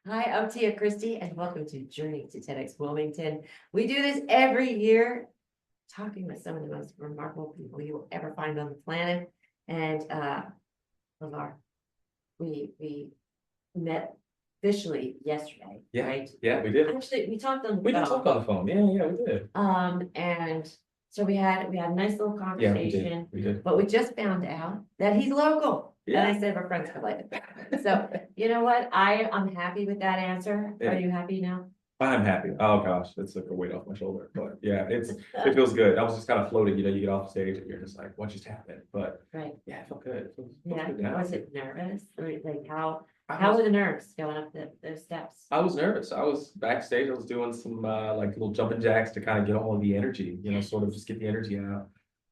Hi, I'm Tia Cristy, and welcome to Journey to TEDx Wilmington. We do this every year, talking with some of the most remarkable people you will ever find on the planet. And Lavar, we met officially yesterday, Yeah, right? yeah, we did. Actually, we talked on the We did phone. talk on the phone. Yeah, we did. And so we had a nice little Yeah, conversation, we did. but we just found out that he's local. And Yeah. I said we're friends for life. So you know what? I'm happy with that answer. Yeah. Are you happy now? I'm happy. Oh gosh, it's like a weight off my shoulder. But yeah, it feels good. I was just kind of floating, you get off stage and you're just like, what just happened? But Right. yeah, it felt good. It feels Yeah. good now. Was it nervous? Like how I were the nerves going up those steps? was nervous. I was backstage. I was doing some like little jumping jacks to kind of get all of the energy, sort of just get the energy out.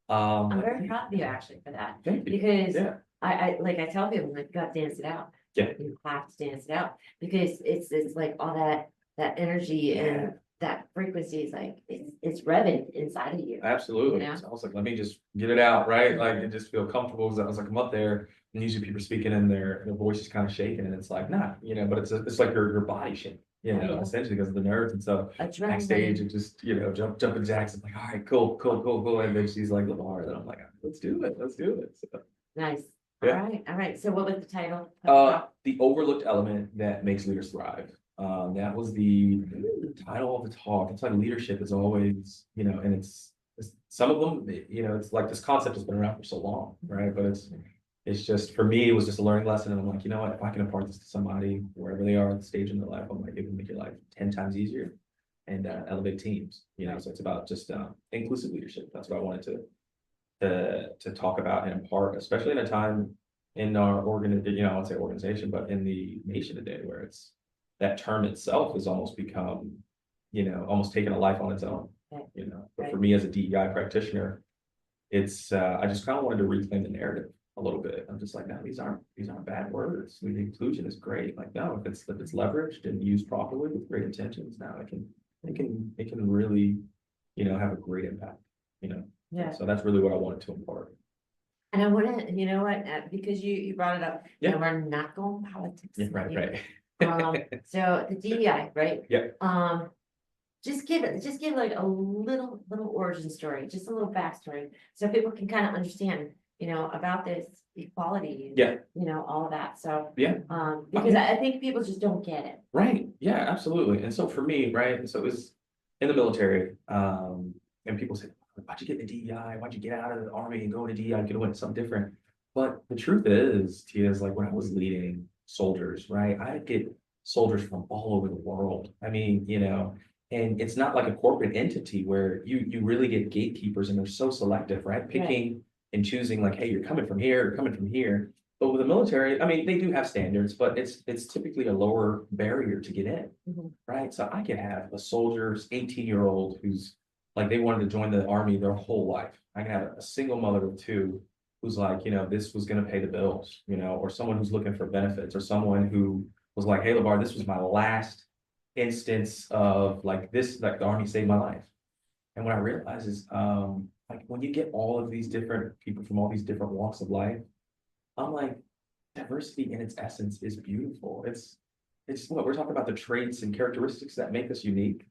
I'm very proud of you actually for that. Thank you. Because Yeah. I like I tell people, like, you got to dance it out. Yeah. You have to dance it out because it's like all that energy and that frequency is like it's revving inside of you. Absolutely. Yeah. So I was like, let me just get it out, right? Like, and just feel comfortable. Because I was like, I'm up there, and usually people are speaking and their voice is kind of shaking, and it's like, nah, but it's like your body shaking, Yeah. essentially because of the nerves. And so Adrenaline. backstage, and just jumping jacks. I'm like, all right, cool. And then she's like, Lavar, and I'm like, let's do it. So, Nice. Yeah. All right. So what was the title? the overlooked element that makes leaders thrive. That was the title of the talk. It's like leadership is always, and it's some of them, it's like this concept has been around for so long, right? But it's just, for me, it was just a learning lesson. And I'm like, you know what, if I can impart this to somebody wherever they are at the stage in their life, I'm like, it can make your life 10 times easier and elevate teams, so it's about just inclusive leadership. That's what I wanted to talk about and impart, especially in a time in our I won't say organization, but in the nation today, where it's that term itself has almost become, almost taken a life on its own. But for me as a DEI practitioner, it's I just kind of wanted to reclaim the narrative a little bit. I'm just like, no, these aren't bad words. The inclusion is great. Like, no, if it's leveraged and used properly with great intentions, now it can really, have a great impact. Yeah. So that's really what I wanted to impart. And I want to, you know what, because you brought it up, Yeah. we're not going politics. Yeah, right. So the DEI, right? Yeah. Just give like a little origin story, just a little backstory, so people can kind of understand, about this equality. Yeah. All of that. So Yeah. because I think people just don't get it. Right. Yeah, absolutely. And so for me, right, so it was in the military, and people say, why'd you get into DEI? Why'd you get out of the army and go into DEI? Get away to something different. But the truth is, Tia, is like when I was leading soldiers, right, I get soldiers from all over the world. I mean, and it's not like a corporate entity where you really get gatekeepers and they're so selective, right? Picking and choosing like, hey, you're coming from here, you're coming from here. But with the military, I mean, they do have standards, but it's typically a lower barrier to get in, right? So I could have a soldier's 18-year-old who's like, they wanted to join the army their whole life. I can have a single mother of two who's like, this was going to pay the bills, or someone who's looking for benefits, or someone who was like, hey, Lavar, this was my last instance of like this, like the army saved my life. And what I realized is, like when you get all of these different people from all these different walks of life, I'm like, diversity in its essence is beautiful. It's what we're talking about, the traits and characteristics that make us unique.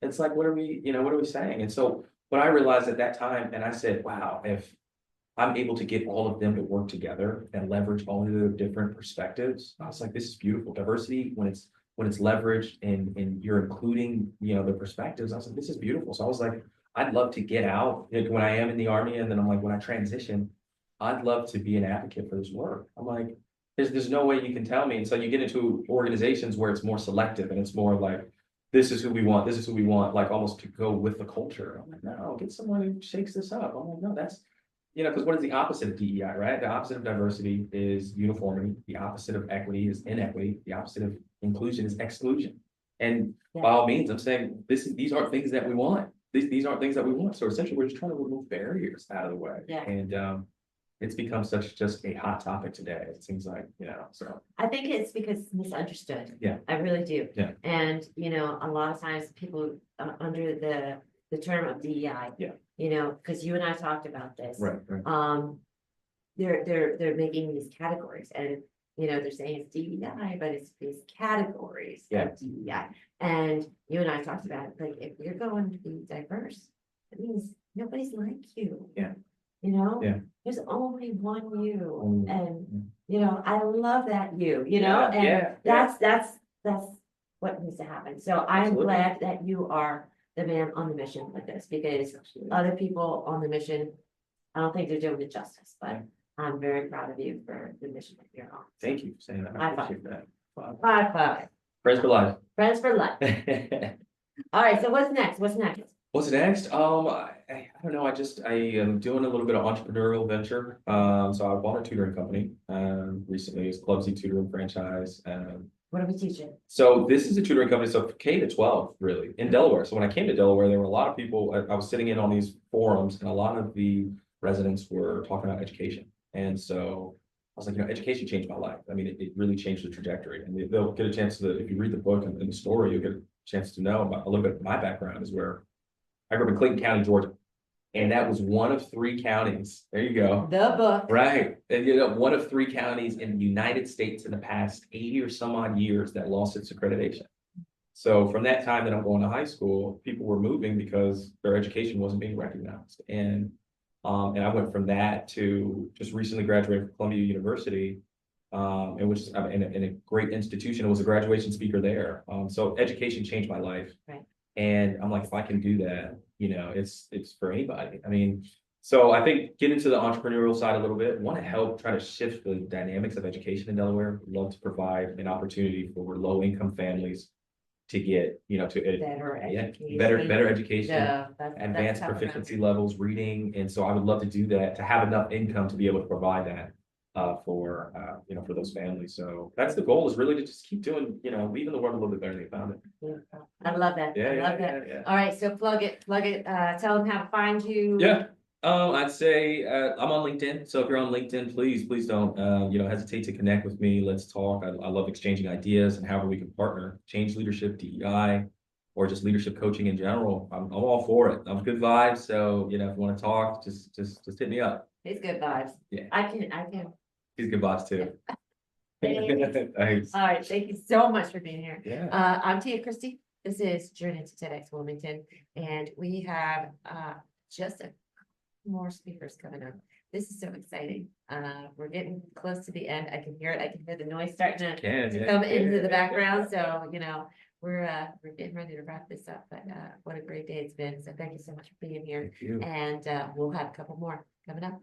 It's like, what are we saying? And so what I realized at that time, and I said, wow, if I'm able to get all of them to work together and leverage all of their different perspectives, I was like, this is beautiful. Diversity, when it's leveraged and you're including, the perspectives, I was like, this is beautiful. So I was like, I'd love to get out when I am in the army. And then I'm like, when I transition, I'd love to be an advocate for this work. I'm like, there's no way you can tell me. And so you get into organizations where it's more selective and it's more like, this is who we want, like almost to go with the culture. I'm like, no, get someone who shakes this up. I'm like, no, that's, because what is the opposite of DEI, right? The opposite of diversity is uniformity. The opposite of equity is inequity. The opposite of inclusion is exclusion. And by all means, I'm saying these aren't things that we want. These aren't things that we want. So essentially, we're just trying to remove barriers out of the way. Yeah. And it's become just a hot topic today. It seems like, so. I think it's because it's misunderstood. Yeah. I really do. Yeah. And, a lot of times people under the term of DEI. Yeah. Because you and I talked about this. Right. They're making these categories, and they're saying it's DEI, but it's these categories Yeah. of DEI. And you and I talked about it, like, if you're going to be diverse, it means nobody's like you. Yeah. Yeah. There's only one you, Only- and, I love that you, Yeah, and yeah, yeah. that's what needs to happen. So I'm Absolutely. glad that you are the man on the mission with this, because other people on the mission, I don't think they're doing it justice, but Yeah. I'm very proud of you for the mission that you're on. Thank you for saying that. High I five. appreciate that. Wow. High five. Friends for life. Friends for life. All right, so what's next? What's next? What's next? I don't know. I am doing a little bit of entrepreneurial venture. So I bought a tutoring company recently. It's Clubsy Tutoring Franchise. What are we teaching? So this is a tutoring company, so K to 12, really, in Delaware. So when I came to Delaware, there were a lot of people, I was sitting in on these forums, and a lot of the residents were talking about education. And so I was like, education changed my life. I mean, it really changed the trajectory. And they'll get a chance to, if you read the book and the story, you'll get a chance to know about a little bit of my background is where I grew up in Clayton County, Georgia. And that was one of 3 counties. There you go. The book. Right. And one of 3 counties in the United States in the past 80 or some odd years that lost its accreditation. So from that time that I'm going to high school, people were moving because their education wasn't being recognized. And I went from that to just recently graduated from Columbia University, and which is in a great institution. I was a graduation speaker there. So education changed my life. Right. And I'm like, if I can do that, it's for anybody. I mean, so I think get into the entrepreneurial side a little bit, want to help try to shift the dynamics of education in Delaware. Love to provide an opportunity for low income families to get, Better education. better education, Yeah, that's advanced tough proficiency levels, reading. And so I would love to do that, to have enough income to be able to provide that for those families. So that's the goal, is really to just keep doing, leaving the world a little bit better than they found it. Yeah. I love that. Yeah, I yeah, love that. yeah. All right, so plug it, tell them how to find you. Yeah. I'd say I'm on LinkedIn. So if you're on LinkedIn, please don't hesitate to connect with me. Let's talk. I love exchanging ideas and however we can partner, change leadership, DEI, or just leadership coaching in general. I'm all for it. I'm good vibes. So if you want to talk, just hit me up. It's good vibes. Yeah. I can. He's good vibes too. Thanks. All right, thank you so much for being here. Yeah. I'm Cristy. This is Journey to TEDx Wilmington, and we have just a more speakers coming up. This is so exciting. We're getting close to the end. I can hear it. I can hear the noise starting to come into the background. So we're getting ready to wrap this up. But what a great day it's been. So thank you so much for being here. Thank you. And we'll have a couple more coming up.